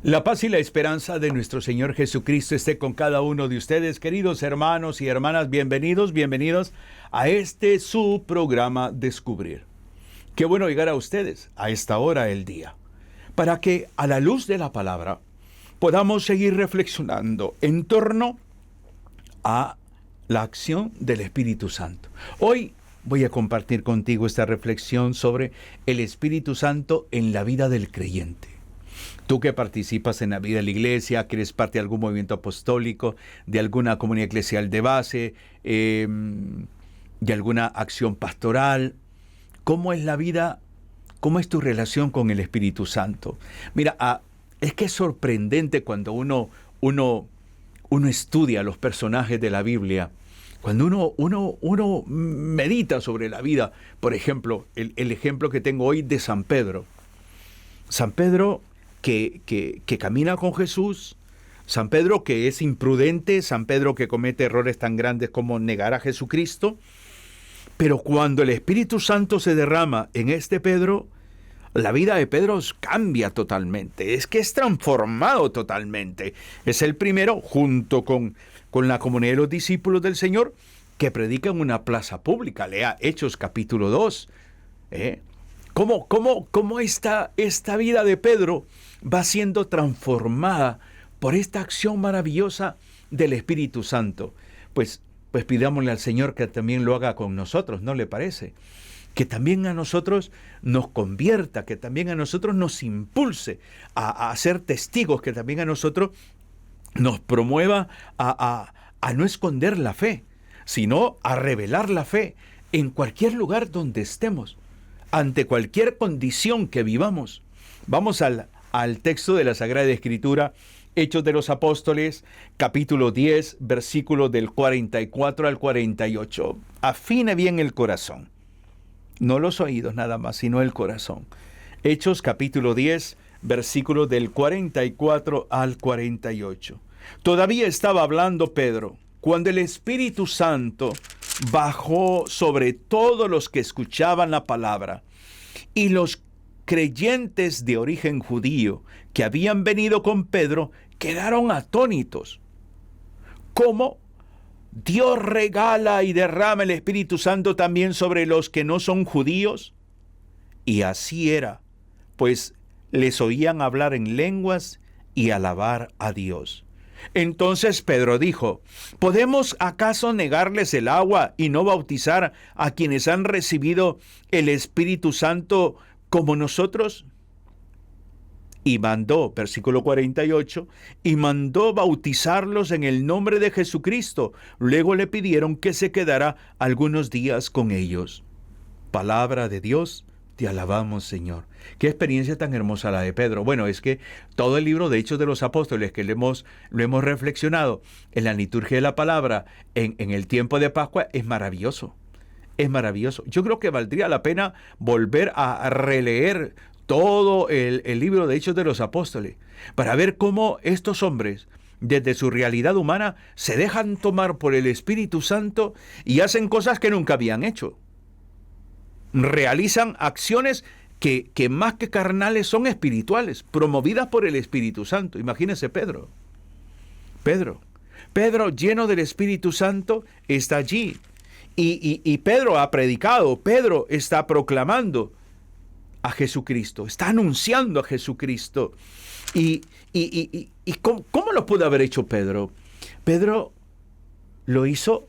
La paz y la esperanza de nuestro Señor Jesucristo esté con cada uno de ustedes, queridos hermanos y hermanas. Bienvenidos a este su programa Descubrir. Qué bueno llegar a ustedes a esta hora del día, para que a la luz de la palabra podamos seguir reflexionando en torno a la acción del Espíritu Santo. Hoy voy a compartir contigo esta reflexión sobre el Espíritu Santo en la vida del creyente. Tú que participas en la vida de la iglesia, que eres parte de algún movimiento apostólico, de alguna comunidad eclesial de base, de alguna acción pastoral, ¿cómo es la vida? ¿Cómo es tu relación con el Espíritu Santo? Mira, es que es sorprendente cuando uno estudia los personajes de la Biblia, cuando uno medita sobre la vida. Por ejemplo, el ejemplo que tengo hoy de San Pedro. San Pedro que camina con Jesús, San Pedro que es imprudente, San Pedro que comete errores tan grandes como negar a Jesucristo. Pero cuando el Espíritu Santo se derrama en este Pedro, la vida de Pedro cambia totalmente. Es que es transformado totalmente. Es el primero, junto con la comunidad de los discípulos del Señor, que predica en una plaza pública. Lea Hechos capítulo 2. ¿Cómo esta vida de Pedro va siendo transformada por esta acción maravillosa del Espíritu Santo? Pues pidámosle al Señor que también lo haga con nosotros, ¿no le parece? Que también a nosotros nos convierta, que también a nosotros nos impulse a ser testigos, que también a nosotros nos promueva a no esconder la fe, sino a revelar la fe en cualquier lugar donde estemos, ante cualquier condición que vivamos. Vamos al texto de la Sagrada Escritura, Hechos de los Apóstoles, capítulo 10, versículos del 44 al 48. Afine bien el corazón. No los oídos nada más, sino el corazón. Hechos capítulo 10, versículos del 44 al 48. Todavía estaba hablando Pedro, cuando el Espíritu Santo bajó sobre todos los que escuchaban la palabra, y los creyentes de origen judío que habían venido con Pedro quedaron atónitos. ¿Cómo Dios regala y derrama el Espíritu Santo también sobre los que no son judíos? Y así era, pues les oían hablar en lenguas y alabar a Dios. Entonces Pedro dijo: ¿podemos acaso negarles el agua y no bautizar a quienes han recibido el Espíritu Santo como nosotros? Y mandó, versículo 48, y mandó bautizarlos en el nombre de Jesucristo. Luego le pidieron que se quedara algunos días con ellos. Palabra de Dios, te alabamos, Señor. Qué experiencia tan hermosa la de Pedro. Bueno, es que todo el libro de Hechos de los Apóstoles que lo hemos reflexionado en la liturgia de la palabra, en el tiempo de Pascua, es maravilloso. Es maravilloso. Yo creo que valdría la pena volver a releer todo el libro de Hechos de los Apóstoles para ver cómo estos hombres, desde su realidad humana, se dejan tomar por el Espíritu Santo y hacen cosas que nunca habían hecho. Realizan acciones que más que carnales son espirituales, promovidas por el Espíritu Santo. Imagínense Pedro, lleno del Espíritu Santo, está allí. Y Pedro ha predicado, Pedro está proclamando a Jesucristo, está anunciando a Jesucristo. ¿Y cómo lo pudo haber hecho Pedro? Pedro lo hizo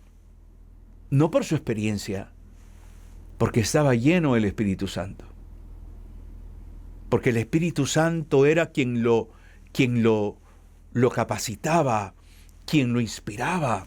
no por su experiencia, porque estaba lleno del Espíritu Santo. Porque el Espíritu Santo era quien lo capacitaba, quien lo inspiraba.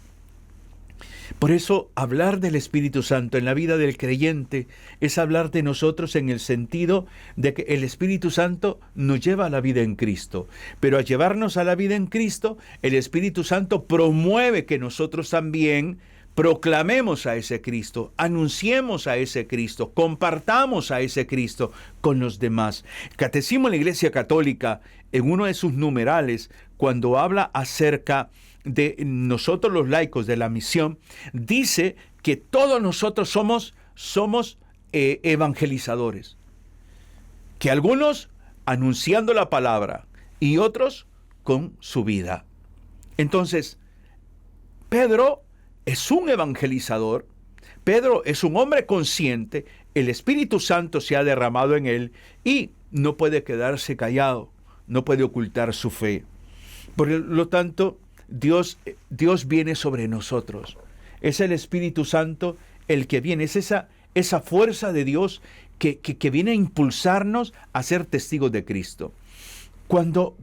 Por eso, hablar del Espíritu Santo en la vida del creyente es hablar de nosotros en el sentido de que el Espíritu Santo nos lleva a la vida en Cristo. Pero al llevarnos a la vida en Cristo, el Espíritu Santo promueve que nosotros también proclamemos a ese Cristo, anunciemos a ese Cristo, compartamos a ese Cristo con los demás. Catecismo de la Iglesia Católica, en uno de sus numerales, cuando habla acerca de nosotros los laicos de la misión, dice que todos nosotros somos evangelizadores. Que algunos anunciando la palabra, y otros con su vida. Entonces, Pedro es un evangelizador, Pedro es un hombre consciente, el Espíritu Santo se ha derramado en él y no puede quedarse callado, no puede ocultar su fe. Por lo tanto, Dios viene sobre nosotros. Es el Espíritu Santo el que viene, es esa fuerza de Dios que viene a impulsarnos a ser testigos de Cristo. Cuando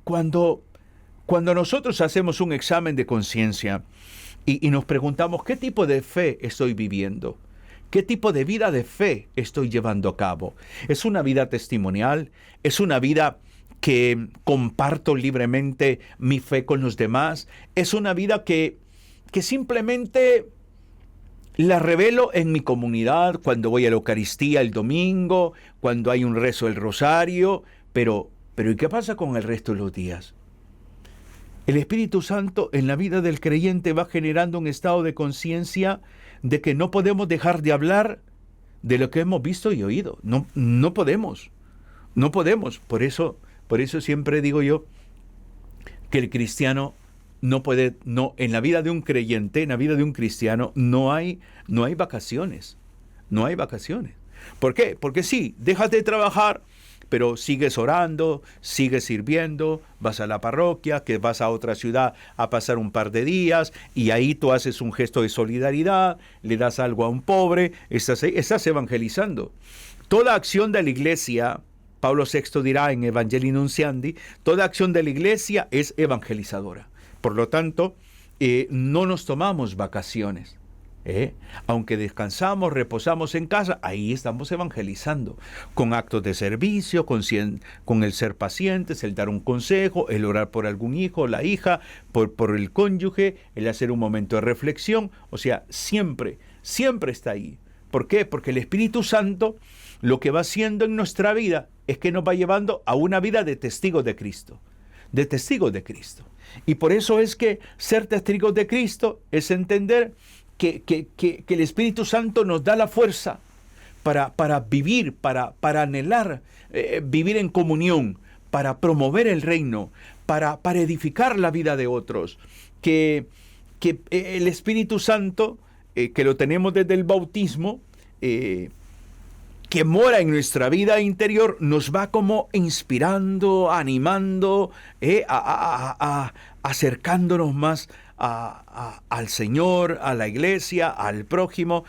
nosotros hacemos un examen de conciencia y nos preguntamos qué tipo de fe estoy viviendo, qué tipo de vida de fe estoy llevando a cabo, ¿es una vida testimonial? ¿Es una vida que comparto libremente mi fe con los demás? ¿Es una vida que simplemente la revelo en mi comunidad cuando voy a la Eucaristía el domingo, cuando hay un rezo del rosario? Pero ¿y qué pasa con el resto de los días? El Espíritu Santo en la vida del creyente va generando un estado de conciencia de que no podemos dejar de hablar de lo que hemos visto y oído. No podemos. Por eso siempre digo yo que el cristiano en la vida de un creyente, en la vida de un cristiano, no hay vacaciones. No hay vacaciones. ¿Por qué? Porque sí, dejas de trabajar, pero sigues orando, sigues sirviendo, vas a la parroquia, que vas a otra ciudad a pasar un par de días, y ahí tú haces un gesto de solidaridad, le das algo a un pobre, estás evangelizando. Toda acción de la iglesia, Pablo VI dirá en Evangelii Nunciandi, toda acción de la iglesia es evangelizadora. Por lo tanto, no nos tomamos vacaciones. Aunque descansamos, reposamos en casa, ahí estamos evangelizando, con actos de servicio, con el ser pacientes, el dar un consejo, el orar por algún hijo, la hija, por el cónyuge, el hacer un momento de reflexión. O sea, siempre está ahí. ¿Por qué? Porque el Espíritu Santo lo que va haciendo en nuestra vida es que nos va llevando a una vida de testigos de Cristo. De testigos de Cristo. Y por eso es que ser testigos de Cristo es entender que el Espíritu Santo nos da la fuerza para vivir, para anhelar vivir en comunión, para promover el reino, para edificar la vida de otros. Que el Espíritu Santo, que lo tenemos desde el bautismo, que mora en nuestra vida interior, nos va como inspirando, animando, acercándonos más al Señor, a la iglesia, al prójimo.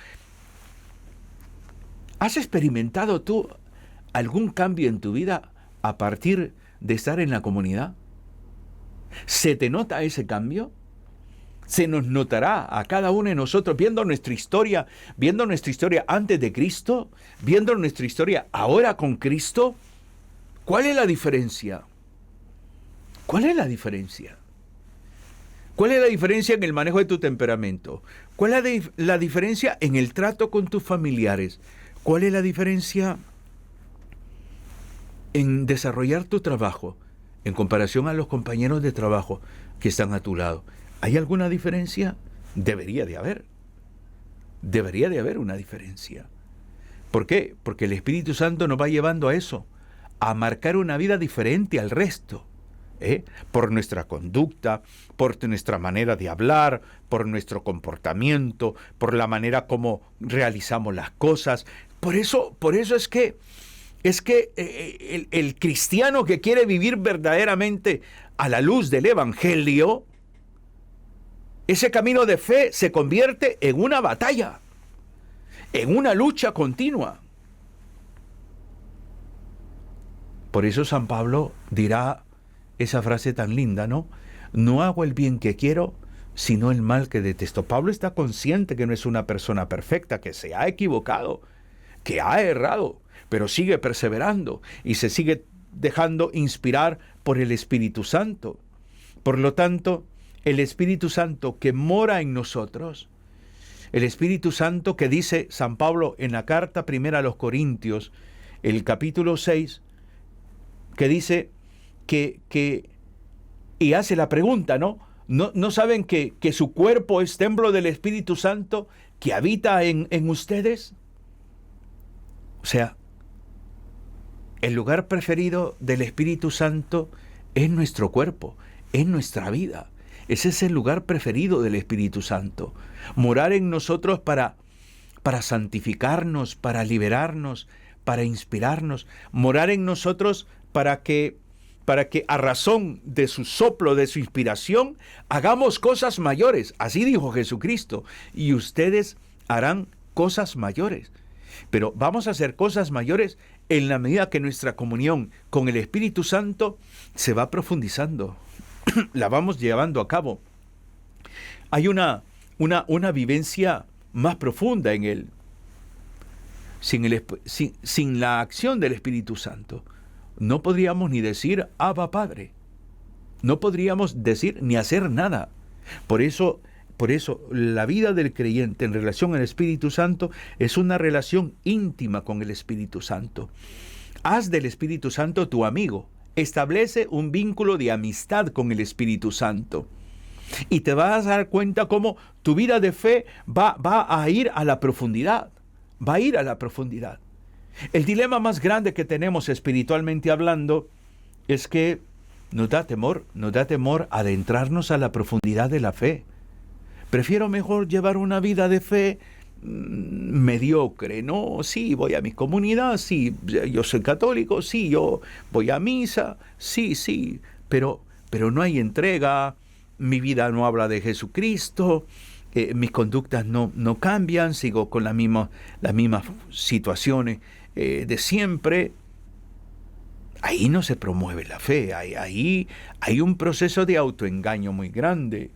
¿Has experimentado tú algún cambio en tu vida a partir de estar en la comunidad? ¿Se te nota ese cambio? Se nos notará a cada uno de nosotros viendo nuestra historia antes de Cristo, viendo nuestra historia ahora con Cristo. ¿Cuál es la diferencia? ¿Cuál es la diferencia? ¿Cuál es la diferencia en el manejo de tu temperamento? ¿Cuál es la diferencia en el trato con tus familiares? ¿Cuál es la diferencia en desarrollar tu trabajo en comparación a los compañeros de trabajo que están a tu lado? ¿Hay alguna diferencia? Debería de haber. Debería de haber una diferencia. ¿Por qué? Porque el Espíritu Santo nos va llevando a eso, a marcar una vida diferente al resto. Por nuestra conducta, por nuestra manera de hablar, por nuestro comportamiento, por la manera como realizamos las cosas. Por eso es que el cristiano que quiere vivir verdaderamente a la luz del Evangelio, ese camino de fe se convierte en una batalla, en una lucha continua. Por eso San Pablo dirá esa frase tan linda, ¿no? No hago el bien que quiero, sino el mal que detesto. Pablo está consciente que no es una persona perfecta, que se ha equivocado, que ha errado, pero sigue perseverando y se sigue dejando inspirar por el Espíritu Santo. Por lo tanto, el Espíritu Santo que mora en nosotros, el Espíritu Santo que dice San Pablo en la carta primera a los Corintios, el capítulo 6, que dice y hace la pregunta, ¿no? ¿No saben que su cuerpo es templo del Espíritu Santo que habita en ustedes? O sea, el lugar preferido del Espíritu Santo es nuestro cuerpo, es nuestra vida. Ese es el lugar preferido del Espíritu Santo. Morar en nosotros para santificarnos, para liberarnos, para inspirarnos. Morar en nosotros para que a razón de su soplo, de su inspiración, hagamos cosas mayores. Así dijo Jesucristo. Y ustedes harán cosas mayores. Pero vamos a hacer cosas mayores en la medida que nuestra comunión con el Espíritu Santo se va profundizando. La vamos llevando a cabo. Hay una vivencia más profunda en él. Sin la acción del Espíritu Santo, no podríamos ni decir Abba Padre. No podríamos decir ni hacer nada. Por eso, la vida del creyente en relación al Espíritu Santo es una relación íntima con el Espíritu Santo. Haz del Espíritu Santo tu amigo. Establece un vínculo de amistad con el Espíritu Santo. Y te vas a dar cuenta cómo tu vida de fe va a ir a la profundidad. Va a ir a la profundidad. El dilema más grande que tenemos espiritualmente hablando es que nos da temor adentrarnos a la profundidad de la fe. Prefiero mejor llevar una vida de fe mediocre, ¿no? Sí, voy a mi comunidad, sí, yo soy católico, sí, yo voy a misa, sí, pero no hay entrega, mi vida no habla de Jesucristo, mis conductas no cambian, sigo con las mismas situaciones de siempre. Ahí no se promueve la fe, ahí hay un proceso de autoengaño muy grande.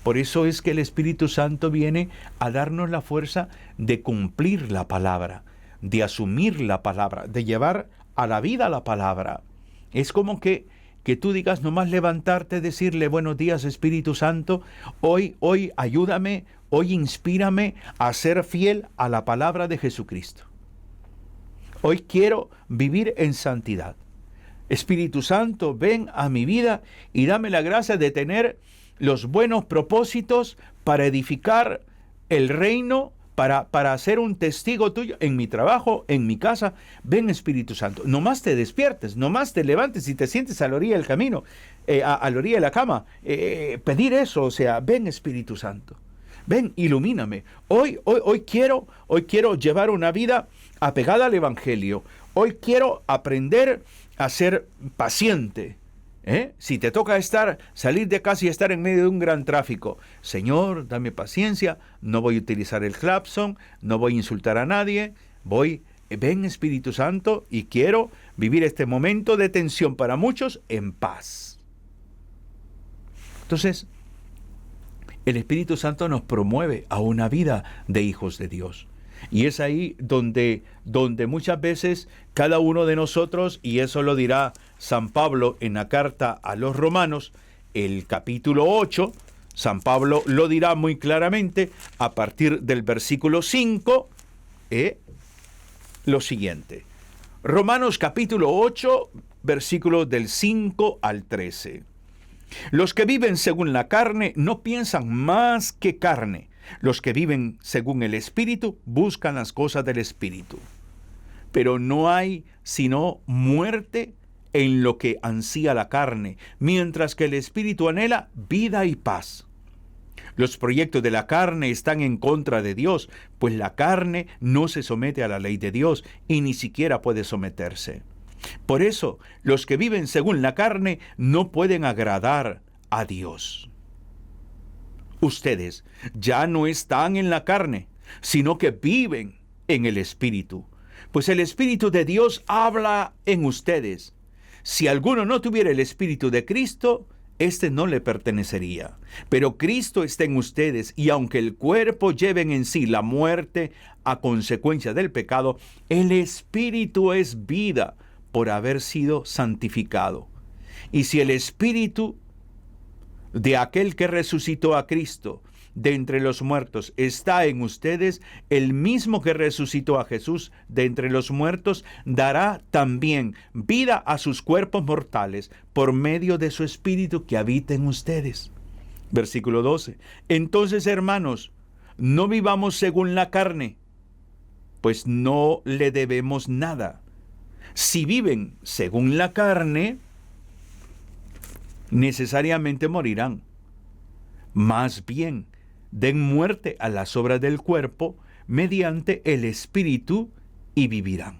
Por eso es que el Espíritu Santo viene a darnos la fuerza de cumplir la palabra, de asumir la palabra, de llevar a la vida la palabra. Es como que tú digas nomás levantarte, decirle buenos días Espíritu Santo, hoy ayúdame, hoy inspírame a ser fiel a la palabra de Jesucristo. Hoy quiero vivir en santidad. Espíritu Santo, ven a mi vida y dame la gracia de tener los buenos propósitos para edificar el reino, para ser un testigo tuyo en mi trabajo, en mi casa. Ven Espíritu Santo, nomás te despiertes, nomás te levantes y te sientes a la orilla del camino, a la orilla de la cama, pedir eso, o sea, ven Espíritu Santo, ven, ilumíname. Hoy quiero llevar una vida apegada al Evangelio. Hoy quiero aprender a ser paciente. Si te toca salir de casa y estar en medio de un gran tráfico, Señor, dame paciencia, no voy a utilizar el claxon, no voy a insultar a nadie, ven Espíritu Santo y quiero vivir este momento de tensión para muchos en paz. Entonces, el Espíritu Santo nos promueve a una vida de hijos de Dios. Y es ahí donde muchas veces cada uno de nosotros, y eso lo dirá San Pablo en la carta a los Romanos, el capítulo 8, San Pablo lo dirá muy claramente a partir del versículo 5, lo siguiente. Romanos capítulo 8, versículos del 5 al 13. Los que viven según la carne no piensan más que carne. Los que viven según el Espíritu buscan las cosas del Espíritu. Pero no hay sino muerte en lo que ansía la carne, mientras que el Espíritu anhela vida y paz. Los proyectos de la carne están en contra de Dios, pues la carne no se somete a la ley de Dios y ni siquiera puede someterse. Por eso, los que viven según la carne no pueden agradar a Dios. Ustedes ya no están en la carne, sino que viven en el Espíritu, pues el Espíritu de Dios habla en ustedes. Si alguno no tuviera el Espíritu de Cristo, éste no le pertenecería. Pero Cristo está en ustedes, y aunque el cuerpo lleve en sí la muerte a consecuencia del pecado, el Espíritu es vida por haber sido santificado. Y si el Espíritu de aquel que resucitó a Cristo de entre los muertos está en ustedes, el mismo que resucitó a Jesús de entre los muertos dará también vida a sus cuerpos mortales por medio de su Espíritu que habita en ustedes. Versículo 12. Entonces, hermanos, no vivamos según la carne, pues no le debemos nada. Si viven según la carne, necesariamente morirán. Más bien, den muerte a las obras del cuerpo mediante el Espíritu y vivirán.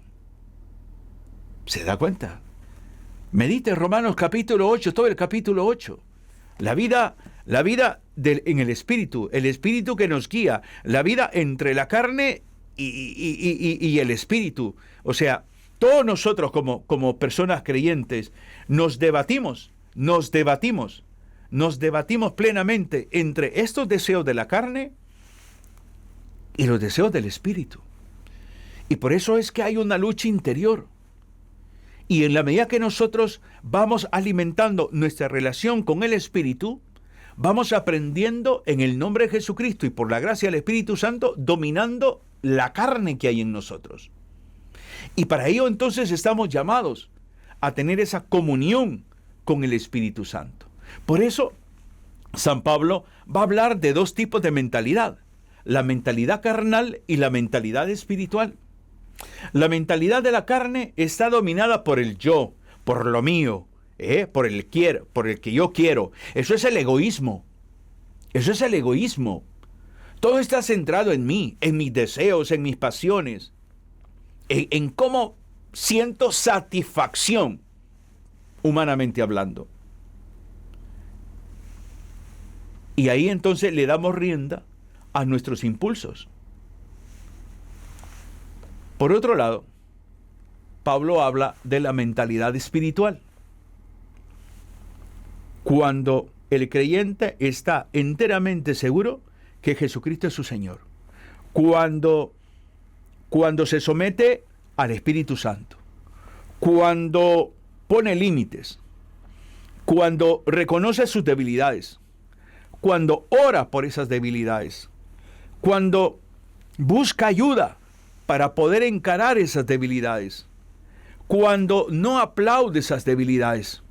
¿Se da cuenta? Medite Romanos capítulo 8, todo el capítulo 8. La vida en el Espíritu que nos guía, la vida entre la carne y el Espíritu. O sea, todos nosotros como personas creyentes nos debatimos plenamente entre estos deseos de la carne y los deseos del Espíritu. Y por eso es que hay una lucha interior. Y en la medida que nosotros vamos alimentando nuestra relación con el Espíritu, vamos aprendiendo en el nombre de Jesucristo y por la gracia del Espíritu Santo, dominando la carne que hay en nosotros. Y para ello entonces estamos llamados a tener esa comunión con el Espíritu Santo. Por eso, San Pablo va a hablar de dos tipos de mentalidad: la mentalidad carnal y la mentalidad espiritual. La mentalidad de la carne está dominada por el yo, por lo mío, por el que yo quiero. Eso es el egoísmo. Todo está centrado en mí, en mis deseos, en mis pasiones, en cómo siento satisfacción, humanamente hablando. Y ahí entonces le damos rienda a nuestros impulsos. Por otro lado, Pablo habla de la mentalidad espiritual. Cuando el creyente está enteramente seguro que Jesucristo es su Señor. Cuando se somete al Espíritu Santo. Cuando pone límites. Cuando reconoce sus debilidades. Cuando ora por esas debilidades. Cuando busca ayuda para poder encarar esas debilidades. Cuando no aplaude esas debilidades,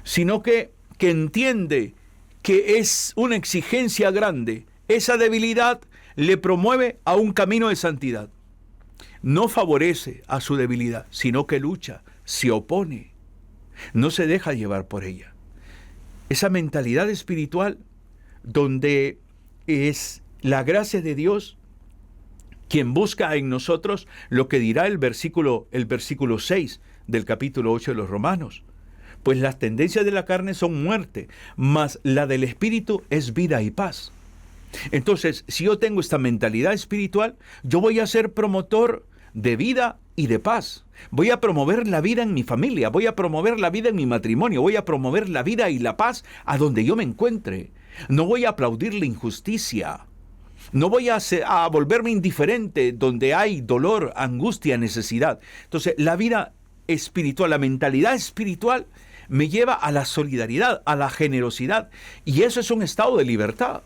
sino que entiende que es una exigencia grande. Esa debilidad le promueve a un camino de santidad. No favorece a su debilidad, sino que lucha, se opone, no se deja llevar por ella. Esa mentalidad espiritual donde es la gracia de Dios quien busca en nosotros lo que dirá el versículo 6 del capítulo 8 de los Romanos. Pues las tendencias de la carne son muerte, mas la del Espíritu es vida y paz. Entonces, si yo tengo esta mentalidad espiritual, yo voy a ser promotor de vida y de paz. Voy a promover la vida en mi familia, voy a promover la vida en mi matrimonio, voy a promover la vida y la paz a donde yo me encuentre. No voy a aplaudir la injusticia. No voy a volverme indiferente donde hay dolor, angustia, necesidad. Entonces, la vida espiritual, la mentalidad espiritual me lleva a la solidaridad, a la generosidad. Y eso es un estado de libertad.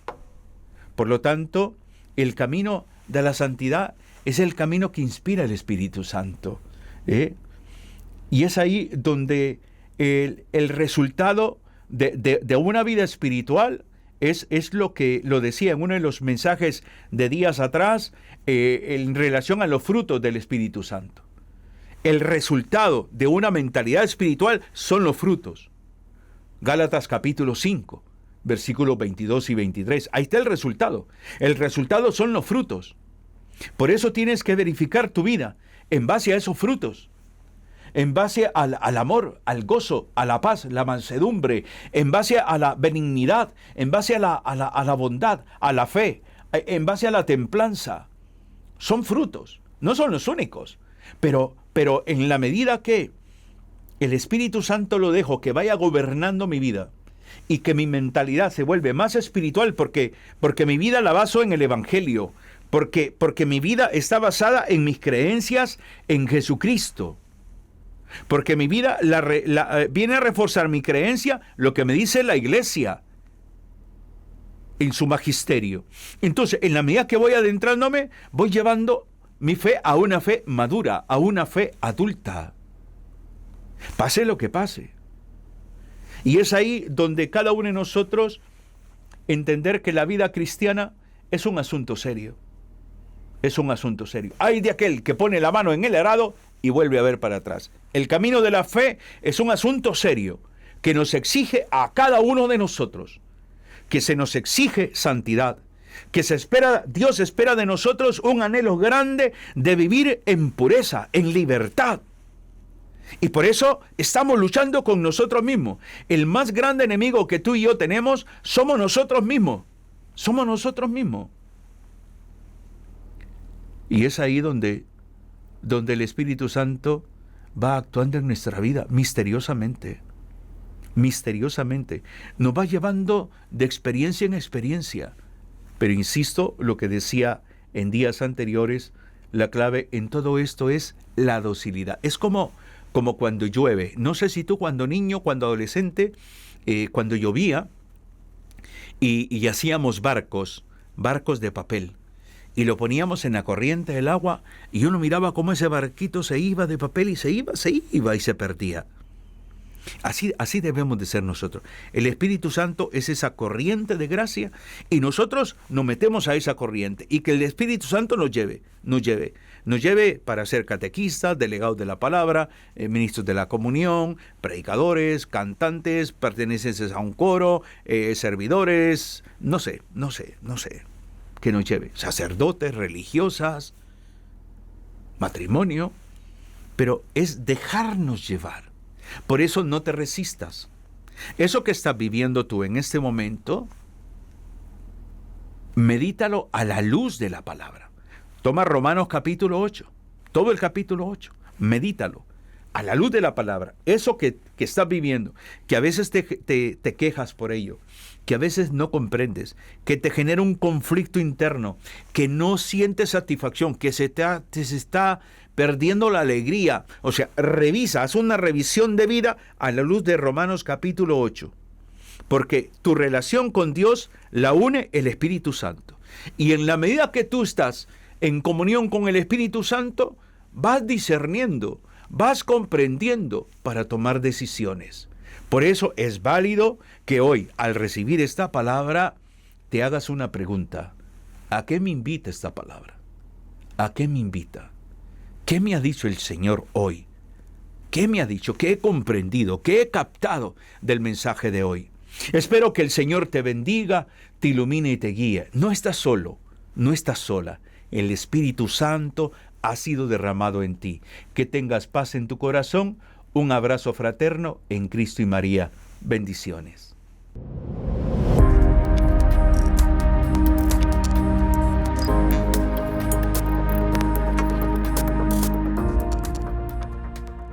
Por lo tanto, el camino de la santidad es el camino que inspira el Espíritu Santo. Y es ahí donde el resultado de una vida espiritual es lo que lo decía en uno de los mensajes de días atrás en relación a los frutos del Espíritu Santo. El resultado de una mentalidad espiritual son los frutos. Gálatas capítulo 5, versículos 22 y 23. Ahí está el resultado. El resultado son los frutos. Por eso tienes que verificar tu vida en base a esos frutos. En base al amor, al gozo, a la paz, la mansedumbre, en base a la benignidad, en base a la bondad, a la fe, en base a la templanza. Son frutos, no son los únicos, pero en la medida que el Espíritu Santo lo dejo que vaya gobernando mi vida y que mi mentalidad se vuelve más espiritual porque mi vida la baso en el Evangelio, porque mi vida está basada en mis creencias en Jesucristo. Porque mi vida viene a reforzar mi creencia, lo que me dice la Iglesia en su magisterio. Entonces, en la medida que voy adentrándome, voy llevando mi fe a una fe madura, a una fe adulta. Pase lo que pase. Y es ahí donde cada uno de nosotros entender que la vida cristiana es un asunto serio. Es un asunto serio. Hay de aquel que pone la mano en el arado y vuelve a ver para atrás. El camino de la fe es un asunto serio, que nos exige a cada uno de nosotros, que se nos exige santidad, que Dios espera de nosotros un anhelo grande de vivir en pureza, en libertad. Y por eso estamos luchando con nosotros mismos. El más grande enemigo que tú y yo tenemos somos nosotros mismos. Somos nosotros mismos. Y es ahí donde el Espíritu Santo va actuando en nuestra vida misteriosamente. Misteriosamente. Nos va llevando de experiencia en experiencia. Pero insisto, lo que decía en días anteriores, la clave en todo esto es la docilidad. Es como cuando llueve. No sé si tú cuando niño, cuando adolescente, cuando llovía y hacíamos barcos de papel y lo poníamos en la corriente del agua y uno miraba cómo ese barquito se iba de papel y se iba y se perdía. Así debemos de ser nosotros. El Espíritu Santo es esa corriente de gracia y nosotros nos metemos a esa corriente y que el Espíritu Santo nos lleve para ser catequistas, delegados de la palabra, ministros de la comunión, predicadores, cantantes, pertenecientes a un coro, servidores, no sé, que nos lleve, sacerdotes, religiosas, matrimonio, pero es dejarnos llevar. Por eso no te resistas. Eso que estás viviendo tú en este momento, medítalo a la luz de la palabra. Toma Romanos capítulo 8, todo el capítulo 8, medítalo a la luz de la palabra. Eso que estás viviendo, que a veces te quejas por ello, que a veces no comprendes, que te genera un conflicto interno, que no sientes satisfacción, que se está perdiendo la alegría. O sea, haz una revisión de vida a la luz de Romanos capítulo 8. Porque tu relación con Dios la une el Espíritu Santo. Y en la medida que tú estás en comunión con el Espíritu Santo, vas discerniendo, vas comprendiendo para tomar decisiones. Por eso es válido que hoy, al recibir esta palabra, te hagas una pregunta. ¿A qué me invita esta palabra? ¿A qué me invita? ¿Qué me ha dicho el Señor hoy? ¿Qué me ha dicho? ¿Qué he comprendido? ¿Qué he captado del mensaje de hoy? Espero que el Señor te bendiga, te ilumine y te guíe. No estás solo, no estás sola. El Espíritu Santo ha sido derramado en ti. Que tengas paz en tu corazón. Un abrazo fraterno en Cristo y María. Bendiciones.